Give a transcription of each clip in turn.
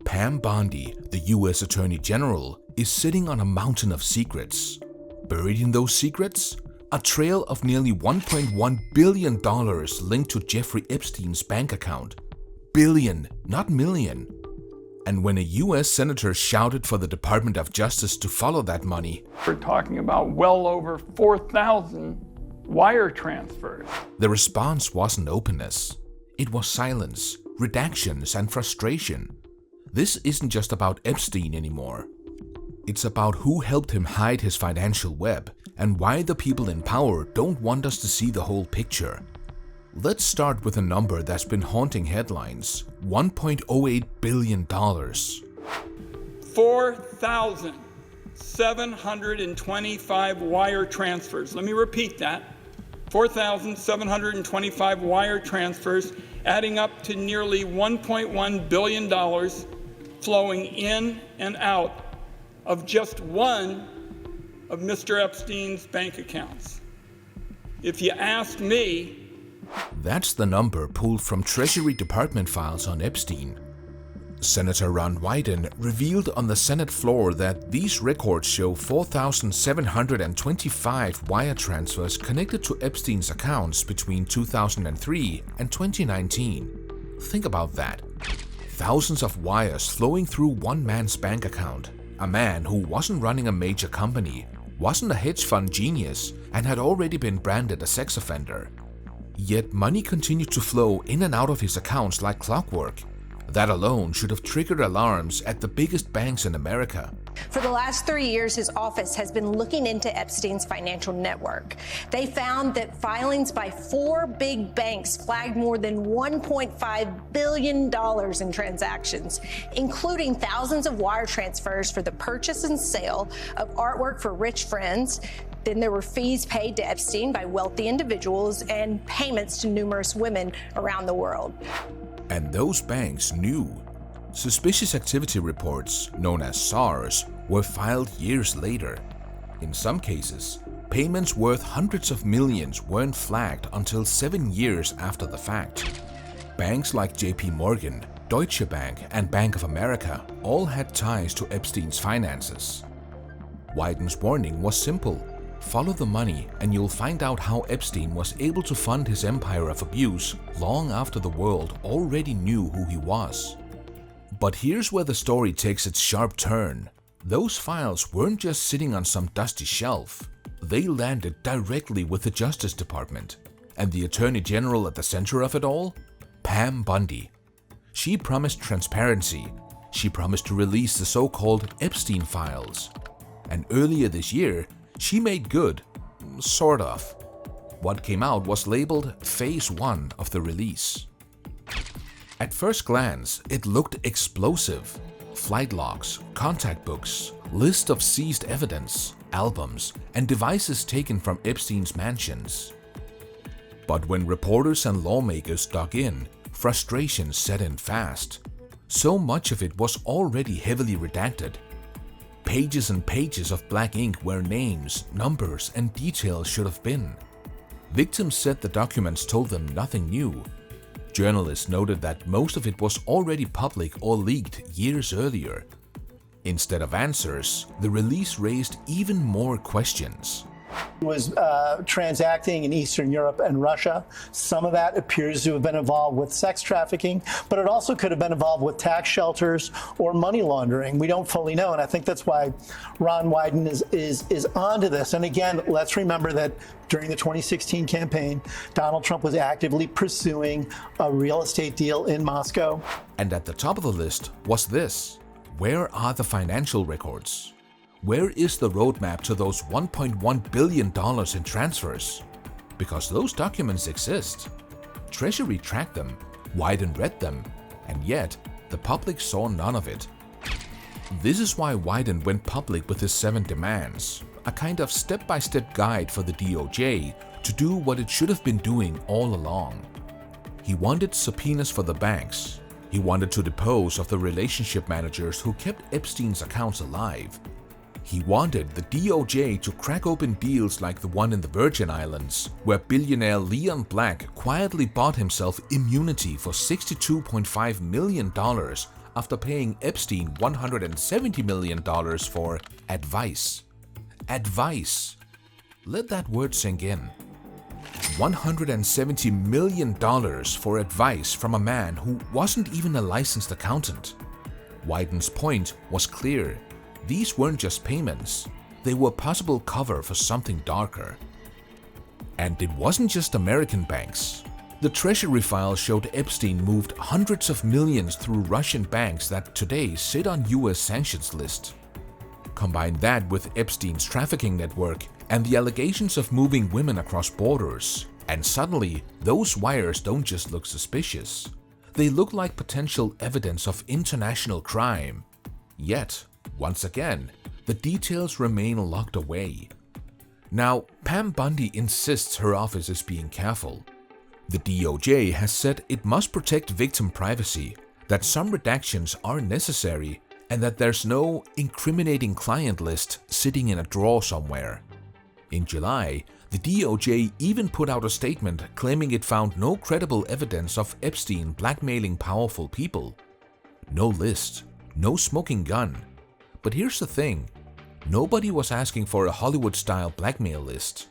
Pam Bondi, the US Attorney General, is sitting on a mountain of secrets. Buried in those secrets? A trail of nearly $1.1 billion linked to Jeffrey Epstein's bank account. Billion, not million. And when a US senator shouted for the Department of Justice to follow that money, we're talking about well over 4,000 wire transfers. The response wasn't openness. It was silence, redactions, and frustration. This isn't just about Epstein anymore. It's about who helped him hide his financial web and why the people in power don't want us to see the whole picture. Let's start with a number that's been haunting headlines: $1.08 billion. 4,725 wire transfers. Let me repeat that. 4,725 wire transfers, adding up to nearly $1.1 billion flowing in and out of just one of Mr. Epstein's bank accounts. If you ask me, that's the number pulled from Treasury Department files on Epstein. Senator Ron Wyden revealed on the Senate floor that these records show 4,725 wire transfers connected to Epstein's accounts between 2003 and 2019. Think about that. Thousands of wires flowing through one man's bank account. A man who wasn't running a major company, wasn't a hedge fund genius, and had already been branded a sex offender. Yet money continued to flow in and out of his accounts like clockwork. That alone should have triggered alarms at the biggest banks in America. For the last 3 years, his office has been looking into Epstein's financial network. They found that filings by 4 big banks flagged more than $1.5 billion in transactions, including thousands of wire transfers for the purchase and sale of artwork for rich friends. Then there were fees paid to Epstein by wealthy individuals and payments to numerous women around the world. And those banks knew. Suspicious activity reports, known as SARs, were filed years later. In some cases, payments worth hundreds of millions weren't flagged until 7 years after the fact. Banks like JP Morgan, Deutsche Bank, and Bank of America all had ties to Epstein's finances. Wyden's warning was simple. Follow the money and you'll find out how Epstein was able to fund his empire of abuse long after the world already knew who he was. But here's where the story takes its sharp turn. Those files weren't just sitting on some dusty shelf. They landed directly with the Justice Department. And the Attorney General at the center of it all? Pam Bondi. She promised transparency. She promised to release the so-called Epstein files. And earlier this year, she made good, sort of. What came out was labeled Phase 1 of the release. At first glance, it looked explosive. Flight logs, contact books, list of seized evidence, albums, and devices taken from Epstein's mansions. But when reporters and lawmakers dug in, frustration set in fast. So much of it was already heavily redacted. Pages and pages of black ink where names, numbers, and details should have been. Victims said the documents told them nothing new. Journalists noted that most of it was already public or leaked years earlier. Instead of answers, the release raised even more questions. Was transacting in Eastern Europe and Russia. Some of that appears to have been involved with sex trafficking, but it also could have been involved with tax shelters or money laundering. We don't fully know, and I think that's why Ron Wyden is onto this. And again, let's remember that during the 2016 campaign, Donald Trump was actively pursuing a real estate deal in Moscow. And at the top of the list was this: where are the financial records? Where is the roadmap to those $1.1 billion in transfers? Because those documents exist. Treasury tracked them, Wyden read them, and yet the public saw none of it. This is why Wyden went public with his 7 demands, a kind of step-by-step guide for the DOJ to do what it should have been doing all along. He wanted subpoenas for the banks. He wanted to depose of the relationship managers who kept Epstein's accounts alive. He wanted the DOJ to crack open deals like the one in the Virgin Islands, where billionaire Leon Black quietly bought himself immunity for $62.5 million after paying Epstein $170 million for advice. Advice. Let that word sink in. $170 million for advice from a man who wasn't even a licensed accountant. Wyden's point was clear. These weren't just payments. They were possible cover for something darker. And it wasn't just American banks. The Treasury file showed Epstein moved hundreds of millions through Russian banks that today sit on US sanctions list. Combine that with Epstein's trafficking network and the allegations of moving women across borders, and suddenly those wires don't just look suspicious. They look like potential evidence of international crime. Yet, once again, the details remain locked away. Now, Pam Bondi insists her office is being careful. The DOJ has said it must protect victim privacy, that some redactions are necessary, and that there's no incriminating client list sitting in a drawer somewhere. In July, the DOJ even put out a statement claiming it found no credible evidence of Epstein blackmailing powerful people. No list, no smoking gun. But here's the thing, nobody was asking for a Hollywood-style blackmail list.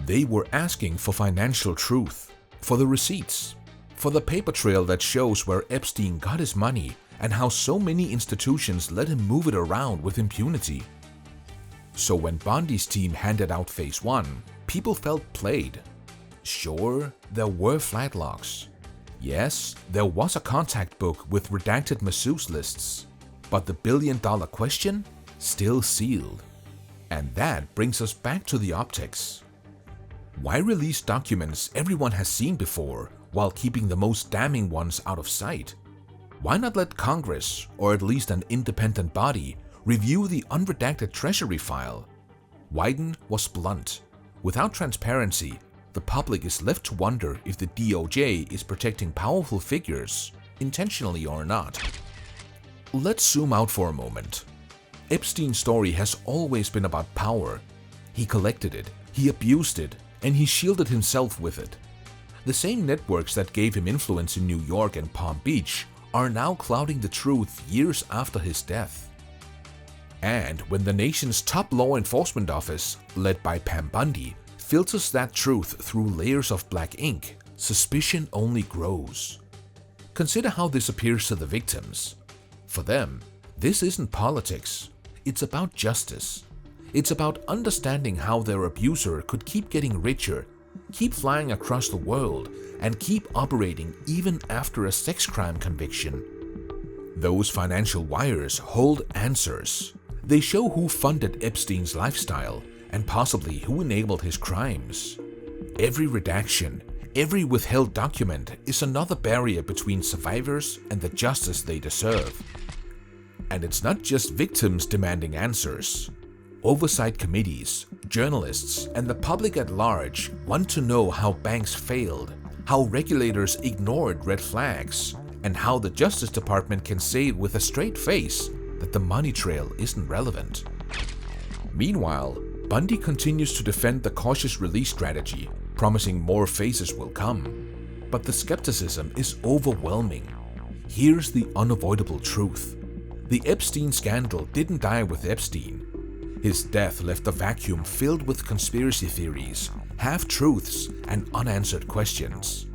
They were asking for financial truth, for the receipts, for the paper trail that shows where Epstein got his money and how so many institutions let him move it around with impunity. So when Bondi's team handed out Phase 1, people felt played. Sure, there were flat logs. Yes, there was a contact book with redacted masseuse lists. But the billion-dollar question? Still sealed. And that brings us back to the optics. Why release documents everyone has seen before while keeping the most damning ones out of sight? Why not let Congress, or at least an independent body, review the unredacted Treasury file? Wyden was blunt. Without transparency, the public is left to wonder if the DOJ is protecting powerful figures, intentionally or not. Let's zoom out for a moment. Epstein's story has always been about power. He collected it, he abused it, and he shielded himself with it. The same networks that gave him influence in New York and Palm Beach are now clouding the truth years after his death. And when the nation's top law enforcement office, led by Pam Bondi, filters that truth through layers of black ink, suspicion only grows. Consider how this appears to the victims. For them, this isn't politics. It's about justice. It's about understanding how their abuser could keep getting richer, keep flying across the world, and keep operating even after a sex crime conviction. Those financial wires hold answers. They show who funded Epstein's lifestyle and possibly who enabled his crimes. Every redaction, every withheld document is another barrier between survivors and the justice they deserve. And it's not just victims demanding answers. Oversight committees, journalists, and the public at large want to know how banks failed, how regulators ignored red flags, and how the Justice Department can say with a straight face that the money trail isn't relevant. Meanwhile, Bondi continues to defend the cautious release strategy, promising more phases will come. But the skepticism is overwhelming. Here's the unavoidable truth. The Epstein scandal didn't die with Epstein. His death left a vacuum filled with conspiracy theories, half-truths, and unanswered questions.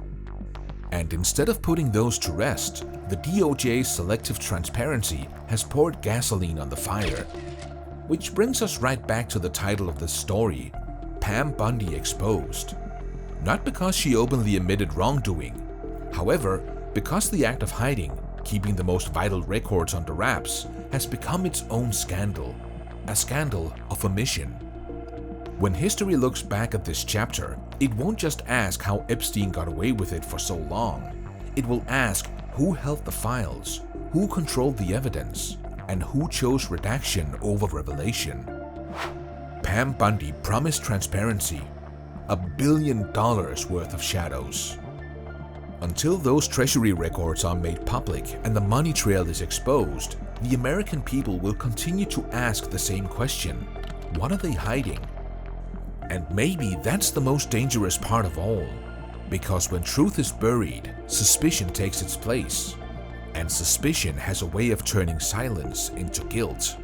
And instead of putting those to rest, the DOJ's selective transparency has poured gasoline on the fire. Which brings us right back to the title of this story, Pam Bondi Exposed. Not because she openly admitted wrongdoing. However, because the act of hiding, keeping the most vital records under wraps, has become its own scandal. A scandal of omission. When history looks back at this chapter, it won't just ask how Epstein got away with it for so long. It will ask who held the files, who controlled the evidence, and who chose redaction over revelation. Pam Bondi promised transparency, $1 billion worth of shadows. Until those Treasury records are made public and the money trail is exposed, the American people will continue to ask the same question. What are they hiding? And maybe that's the most dangerous part of all. Because when truth is buried, suspicion takes its place. And suspicion has a way of turning silence into guilt.